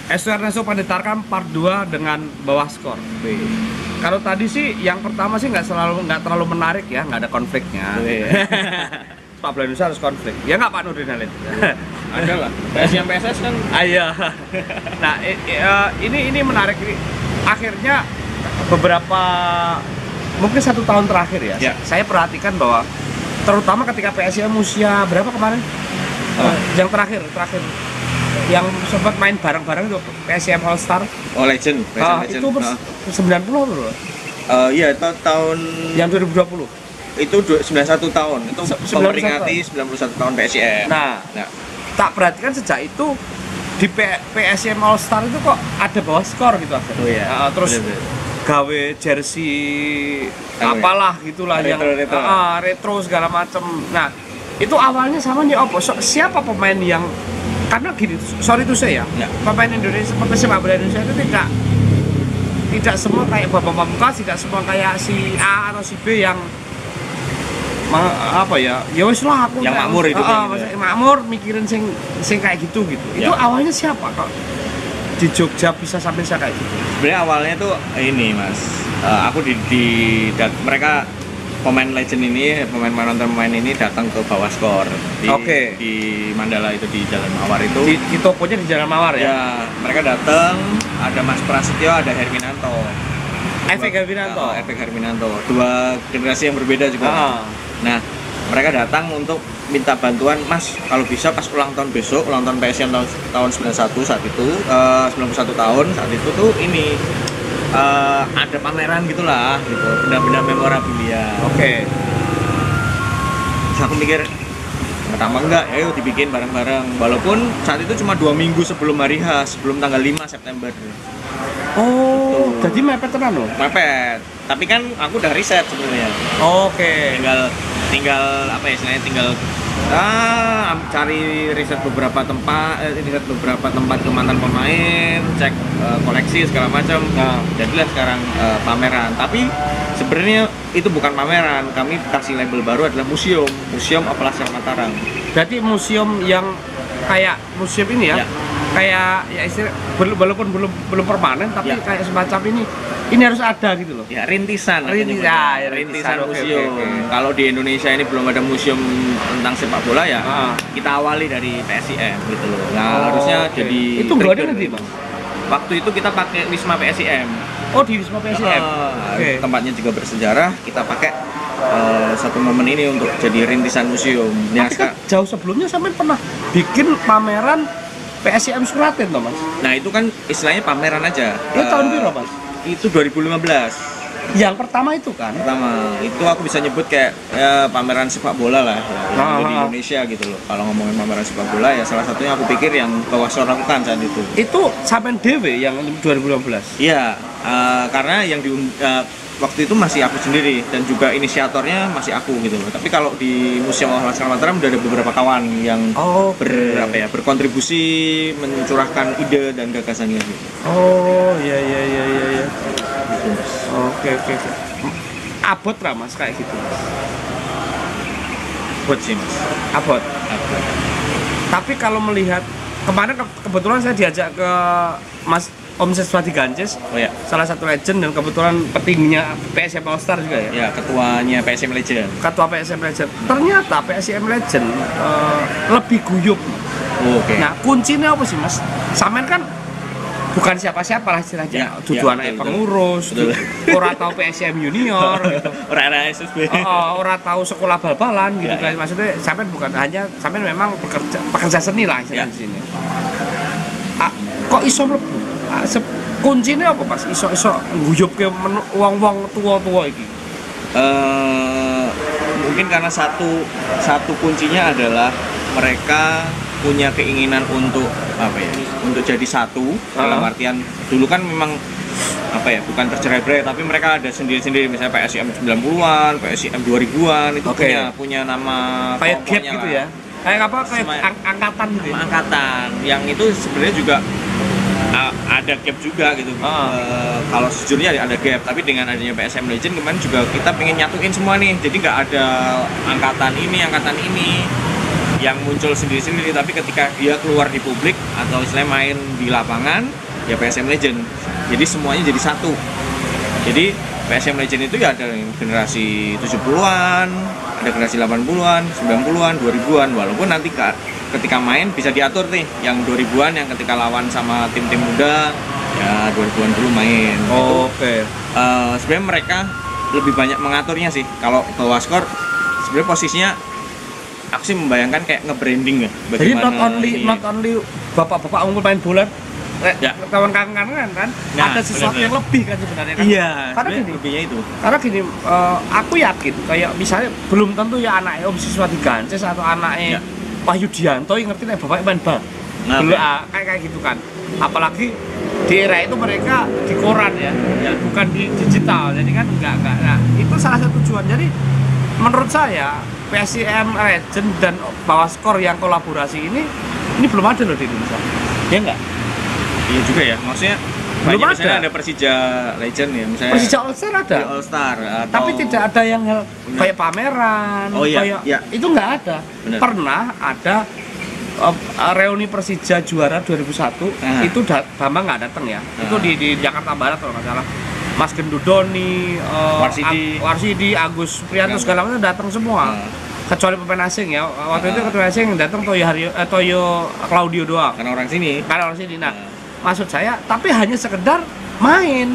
Esu Ernesto Pandetarkan part 2 dengan bawah skor. Kalau tadi sih yang pertama sih nggak terlalu menarik ya, nggak ada konfliknya. Pak bola Indonesia harus konflik. Ya nggak Pak Nurdin Halid? Ada lah. PSM PSS kan. Iya. Nah, ini menarik ini. Akhirnya beberapa mungkin 1 tahun terakhir ya, Ya. saya perhatikan bahwa terutama ketika PSM usia berapa kemarin? Yang terakhir yang sempat main bareng-bareng itu PSM All Star. Oh, Legend. PSM Legend. Itu 90 loh. Iya, itu tahun Yang 2020. itu 91 tahun. Itu 91 memperingati 91 tahun PSM. Nah, tak perhatikan sejak itu di PSM All Star itu kok ada bawah skor gitu akhirnya. Oh iya. Terus Bener. gawe jersey apalah gitulah yang retro segala macem. Nah, itu awalnya sama nih Oppo. Siapa pemain yang, karena gini, sorry itu saya Ya. pemain Indonesia, sepak bola Indonesia itu tidak semua kayak Bapak Pamungkas, tidak semua kayak si A atau si B yang apa ya wis lah aku yang makmur itu makmur mikirin sing kayak gitu. Itu awalnya siapa kok di Jogja bisa sampai saya kayak gitu? Sebenarnya awalnya tuh ini Mas, aku mereka pemain Legend ini, pemain ini datang ke bawah skor di Mandala itu, di Jalan Mawar itu. Di tokonya di Jalan Mawar ya? Ya, mereka datang, ada Mas Prasetyo, ada Herminanto. Efek Herminanto. Dua generasi yang berbeda juga. Nah, mereka datang untuk minta bantuan, Mas, kalau bisa pas ulang tahun besok, ulang tahun PSM tahun 91 saat itu, 91 tahun saat itu tuh ini ada pameran gitulah, gitu, benda-benda memorabilia. Terus aku mikir, pertama enggak, ayo dibikin bareng-bareng. Walaupun saat itu cuma 2 minggu sebelum hari H, sebelum tanggal 5 September. Oh, gitu. Jadi mepet tenan loh? Mepet, tapi kan aku udah riset sebenarnya. Tinggal apa ya istilahnya, tinggal cari riset beberapa tempat ke mantan pemain, cek koleksi segala macam. Jadilah sekarang pameran. Tapi sebenarnya itu bukan pameran, kami kasih label baru adalah museum Oplasar Mataram. Berarti museum yang kayak museum ini ya? Kayak ya istilah, walaupun belum permanen tapi kayak semacam ini harus ada gitu loh. Ya, rintisan museum. Okay. Kalau di Indonesia ini belum ada museum tentang sepak bola ya, kita awali dari PSIM gitu loh. Nah, harusnya jadi itu berada di Bang. Waktu itu kita pakai Wisma PSIM. Oh, di Wisma PSIM. Tempatnya juga bersejarah, kita pakai satu momen ini untuk jadi rintisan museum. Tapi kan jauh sebelumnya sampai pernah bikin pameran PSIM Suratin toh Mas? Nah, itu kan istilahnya pameran aja. Itu tahun berapa Mas? Itu 2015. Yang pertama itu kan? Pertama, itu aku bisa nyebut kayak pameran sepak bola lah ya, di Indonesia gitu loh. Kalau ngomongin pameran sepak bola ya salah satunya aku pikir yang Bawaslu lakukan saat itu. Itu sampai DW yang 2015? Iya, karena yang waktu itu masih aku sendiri dan juga inisiatornya masih aku gitu loh. Tapi kalau di Museum Oplasar Mataram udah ada beberapa kawan yang berkontribusi, mencurahkan ide dan gagasannya gitu. Oh, iya. Oke. Abot lah Mas kayak gitu. Abot sih Mas. Abot. Tapi kalau melihat kemarin kebetulan saya diajak ke Mas Om Seswadi Gances, salah satu legend dan kebetulan petingginya PSM All Star juga ya? Ya, ketuanya PSM Legend. Ketua PSM Legend. Ternyata PSM Legend lebih guyup. Nah, kuncinya apa sih Mas? Sampean kan bukan siapa-siapa lah istilahnya. Dudu anake pengurus, ora tahu PSM Junior gitu. Ora SSB. Ora tahu sekolah bal-balan gitu kan. Maksudnya sampean bukan hanya, sampean memang pekerja seni lah istilahnya di sini. Kok iso mlebu? Kuncinya apa Mas? Iso guyup ke wong-wong tua-tua iki. Mungkin karena satu kuncinya adalah mereka punya keinginan untuk untuk jadi satu. Dalam artian dulu kan memang bukan tercerai-berai, tapi mereka ada sendiri-sendiri, misalnya PSIM 90-an, PSIM 2000-an itu punya nama kayak gap gitu ya. Kayak angkatan gitu. Angkatan yang itu sebenarnya juga ada gap juga gitu. Kalau sejujurnya ada gap, tapi dengan adanya PSM Legend kemarin juga kita pengen nyatuin semua nih, jadi nggak ada angkatan ini yang muncul sendiri-sendiri, tapi ketika dia keluar di publik atau istilahnya main di lapangan ya PSM Legend. Jadi semuanya jadi satu. Jadi PSM Legend itu ya ada yang generasi 70-an, ada generasi 80-an, 90-an, 2000-an, walaupun nanti ketika main bisa diatur nih yang 2000-an yang ketika lawan sama tim-tim muda ya 2000-an dulu main. Oke. Sebenarnya mereka lebih banyak mengaturnya sih. Kalau bawa skor sebenarnya posisinya aku sih membayangkan kayak nge-branding ya. Jadi not only bapak-bapak unggul main bola, ya. kawan-kawan kan, Nah, ada sesuatu bener. yang lebih kan sebenarnya kan. Iya, Karena gini, lebihnya itu. karena gini, aku yakin kayak misalnya belum tentu ya anaknya Om Siswa Gances atau anaknya Ya. Wahyu Dianto yang ngerti nih bapaknya main bal. Nah, Dulu kayak gitu kan. Apalagi di era itu mereka di koran ya, bukan di digital. Jadi kan enggak. Nah, itu salah satu tujuan. Jadi menurut saya PSM Legend dan Bawah Skor yang kolaborasi ini belum ada loh di Indonesia. Ya enggak? Iya juga ya, maksudnya Belum banyak misalnya ada. ada Persija Legend ya, misalnya Persija All Star ada. All Star atau Tapi tidak ada yang kayak pameran, Oh, iya, kayak iya. itu nggak ada. Bener. Pernah ada reuni Persija juara 2001 Nah. itu Bambang nggak datang ya. Itu di Jakarta Barat kalau nggak salah. Mas Gendudoni, Warsidi, Agus Prianto segala macam datang semua. Kecuali pemain asing ya. Waktu itu ketua asing yang datang Toyo Claudio doang. karena orang sini. Karena orang sini. Nah, maksud saya, tapi hanya sekedar main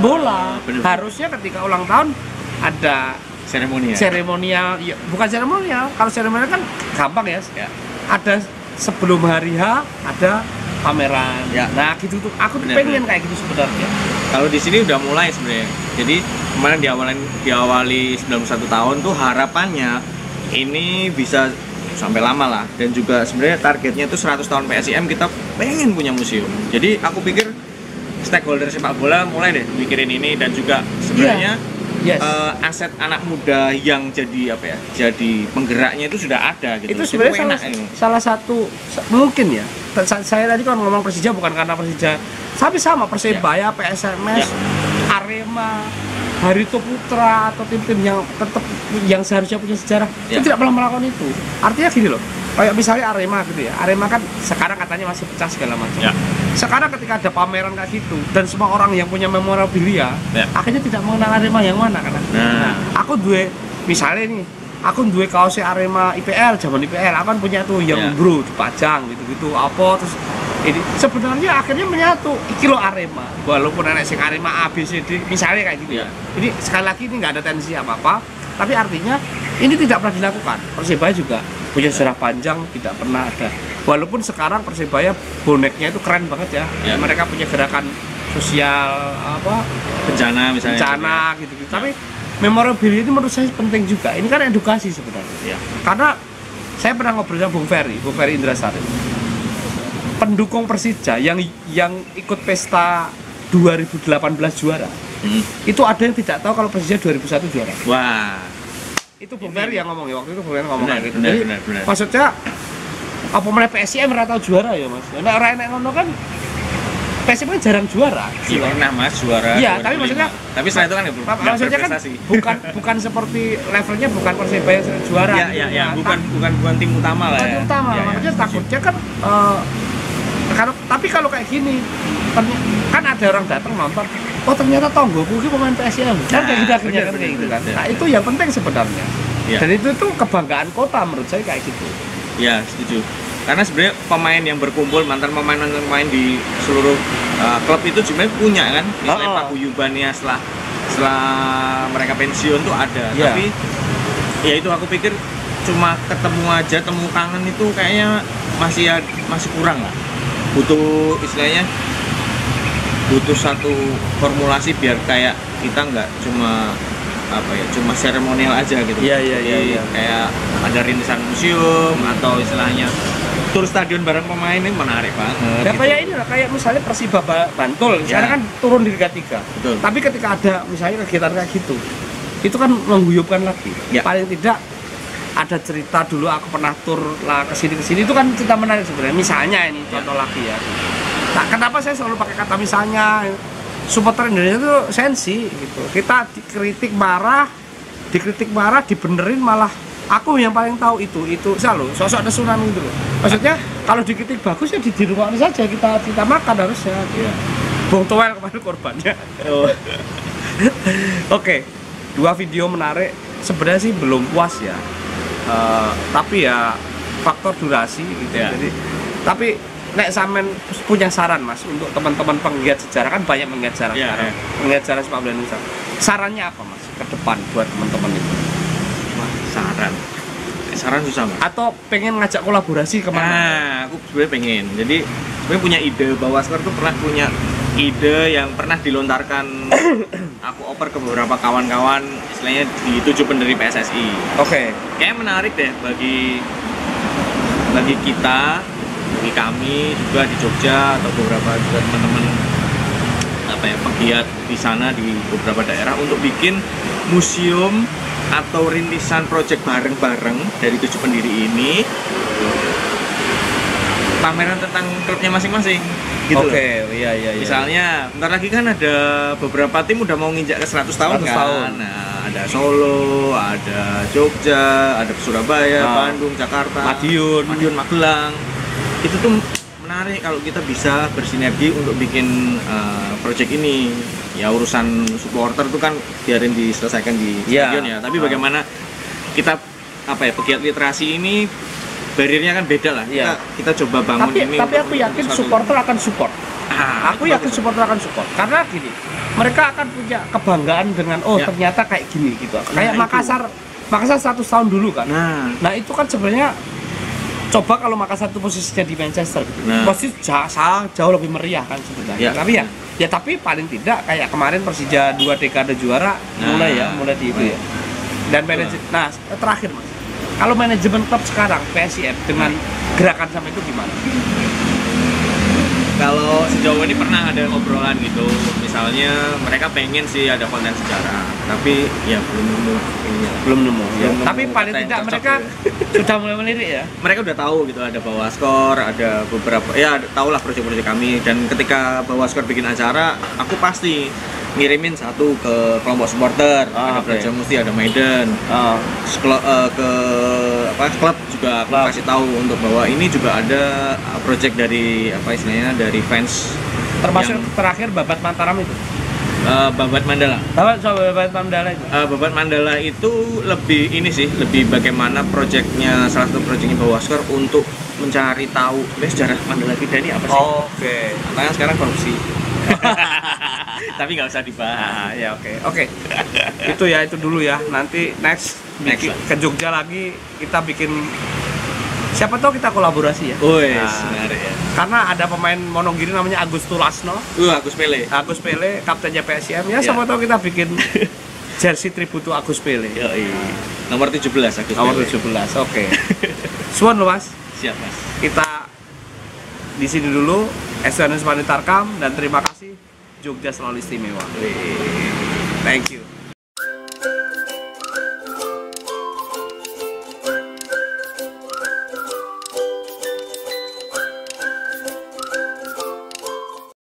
bola. Bener. Harusnya ketika ulang tahun ada Seremoni ya. seremonial, ya, bukan seremonial. Kalau seremonial kan gampang ya. Ya. Ada sebelum hari H ada pameran. Ya. Nah, gitu tuh. Aku tuh Bener, pengen kayak gitu sebenarnya. Kalau di sini udah mulai sebenarnya. Jadi kemarin diawali 91 tahun tuh harapannya ini bisa sampai lama lah, dan juga sebenarnya targetnya itu 100 tahun PSIM kita pengen punya museum. Jadi aku pikir stakeholder sepak bola mulai deh mikirin ini, dan juga sebenarnya Yes. aset anak muda yang jadi apa ya, jadi penggeraknya itu sudah ada gitu. Itu sebenarnya enak ini. salah satu mungkin ya. Saya tadi kan ngomong Persija bukan karena Persija, tapi sama Persebaya, PSMS, Arema, Barito Putra atau tim-tim yang tetap yang seharusnya punya sejarah itu tidak pernah melakukan itu. Artinya gini loh, kayak misalnya Arema gitu ya. Arema kan sekarang katanya masih pecah segala macam. Sekarang ketika ada pameran kayak gitu dan semua orang yang punya memorabilia akhirnya tidak mengenal Arema yang mana kan. Nah, aku misalnya nih, aku duwe kaosnya Arema IPL, zaman IPL, aku kan punya tuh yang bro dipajang gitu-gitu apa, terus ini sebenarnya akhirnya menyatu iki lo Arema, walaupun anak sing Arema A B C D misalnya kayak gitu ya. Ini sekali lagi ini nggak ada tensi apa-apa, tapi artinya ini tidak pernah dilakukan. Persebaya juga punya sejarah panjang, tidak pernah ada. Walaupun sekarang Persebaya boneknya itu keren banget ya. Mereka punya gerakan sosial apa bencana misalnya. Bencana gitu-gitu. Tapi memorabilia itu menurut saya penting juga. Ini kan edukasi sebenarnya. Karena saya pernah ngobrol sama Bung Ferry Indrasari. Pendukung Persija yang ikut pesta 2018 juara. Itu ada yang tidak tahu kalau Persija 2001 juara. Wah. Itu Bung Ferry yang ngomong ya, waktu itu Bung Ferry ngomong Benar, gitu. benar, Jadi benar. maksudnya apa mulai PSIM ora tahu juara ya, Mas. Nek ora enek ngono kan PSIM kan jarang juara. Iya pernah Mas juara. Iya, 2005. tapi maksudnya tapi setelah itu kan nggak maksudnya kan berprestasi. bukan seperti levelnya bukan Persebaya juara. Iya, iya, bukan tim utama lah ya. Tim utama, Ya, makanya setuju. takutnya kan kalau kayak gini kan ada orang datang nonton, oh ternyata tonggoku ini pemain PSIM kan kayak gitu akhirnya kan kayak gitu kan. Nah itu yang penting sebenarnya. Dan itu tuh kebanggaan kota menurut saya kayak gitu. Ya setuju. Karena sebenarnya pemain yang berkumpul, mantan pemain di seluruh klub itu sebenarnya punya kan, misalnya paguyubannya setelah mereka pensiun tuh ada. Tapi ya itu aku pikir cuma ketemu aja, temu kangen itu kayaknya masih kurang lah. Butuh istilahnya butuh satu formulasi biar kayak kita nggak cuma cuma seremonial aja gitu. Jadi kayak ada rintisan museum atau istilahnya tur stadion bareng pemain ini menarik banget. Ya kayak ini lah, kayak misalnya Persiba Bantul sekarang kan turun di Liga 3. Betul. Tapi ketika ada misalnya kegiatan kayak gitu, itu kan mengguyupkan lagi. Paling tidak ada cerita dulu aku pernah tur lah kesini itu kan cerita menarik sebenarnya. Misalnya ini contoh lagi ya. Nah, kenapa saya selalu pakai kata misalnya? Supporter Indonesia itu sensi gitu. Kita dikritik marah, dibenerin malah Aku yang paling tahu itu selalu sosok ada tsunami itu loh. Maksudnya kalau diketik bagus ya di rumah saja kita makan harusnya. Iya. Bung Toel kemarin korbannya. Oh. Oke, 2 video menarik. Sebenarnya sih belum puas ya. Tapi ya faktor durasi gitu. Ya. Jadi, tapi nek sampean punya saran Mas untuk teman-teman penggiat sejarah, kan banyak penggiat sejarah Ya, sekarang. ya. Penggiat sejarah sepak bola Indonesia. Sarannya apa Mas ke depan buat teman-teman itu? Wah, saran susah Mas. Atau pengen ngajak kolaborasi kemana? Nah, aku sebenarnya pengen. Jadi sebenarnya punya ide, Bawascor tuh pernah punya ide yang pernah dilontarkan. Aku oper ke beberapa kawan-kawan, istilahnya di 7 pendiri PSSI. Oke. Kayaknya menarik deh bagi kita, bagi kami juga di Jogja atau beberapa juga teman-teman apa ya, pegiat di sana di beberapa daerah untuk bikin museum atau rintisan proyek bareng-bareng dari 7 pendiri ini, pameran tentang klubnya masing-masing gitu Oke, loh. iya. Misalnya bentar lagi kan ada beberapa tim udah mau nginjak ke 100 tahun 100 kan. tahun. Nah, ada Solo, ada Jogja, ada Surabaya, Bandung, Jakarta, Madiun, Magelang. Itu tuh menarik kalau kita bisa bersinergi untuk bikin project ini. Ya urusan supporter itu kan biarin diselesaikan di stadion ya. Tapi bagaimana kita apa ya, pegiat literasi ini bariernya kan beda lah. Kita coba bangun ini. Tapi aku yakin supporter akan support. Aku yakin supporter akan support karena gini, mereka akan punya kebanggaan dengan ternyata kayak gini gitu. Kayak Makassar 100 tahun dulu kan. Nah itu kan sebenarnya coba kalau Makassar itu posisinya di Manchester gitu. Pasti jauh lebih meriah kan sebenarnya. Tapi paling tidak kayak kemarin Persija 2 dekade juara mulai di itu ya. Dan nah terakhir Mas, kalau manajemen klub sekarang PSIF dengan gerakan sama itu gimana? Kalau sejauh ini pernah ada obrolan gitu, misalnya mereka pengen sih ada konten sejarah, tapi ya belum nemu. Tapi paling tidak mereka sudah mulai melirik ya. Mereka udah tahu gitu, ada Bawascor, ada beberapa ya tahulah proyek-proyek kami, dan ketika Bawascor bikin acara, aku pasti ngirimin satu ke kelompok supporter, ada Braja Musti, ada Medan, ke klub juga aku kasih tahu untuk bahwa ini juga ada project dari istilahnya dari fans, termasuk terakhir Babat Mataram itu. Babat Mandala. Babat Mandala itu lebih ini sih, lebih bagaimana proyeknya, salah satu proyeknya Bawascor untuk mencari tahu sejarah Mandala kita ini apa sih. Oke. Katanya sekarang korupsi. Tapi nggak usah dibahas. Ya oke. Itu dulu ya. Nanti next ke Jogja lagi kita bikin. Siapa tahu kita kolaborasi ya. Menarik ya. Karena ada pemain Monogiri namanya Agus Tulasno. Agus Pele, kaptennya PSM ya. Siapa tahu kita bikin jersey tribute to Agus Pele. Nomor 17 Agus Nomor Pele. 17. Oke. Suwun lo Mas. Siap Mas. Kita di sini dulu. Estebanus Panitarkam dan terima kasih. Jogja selalu istimewa. Wih. Thank you.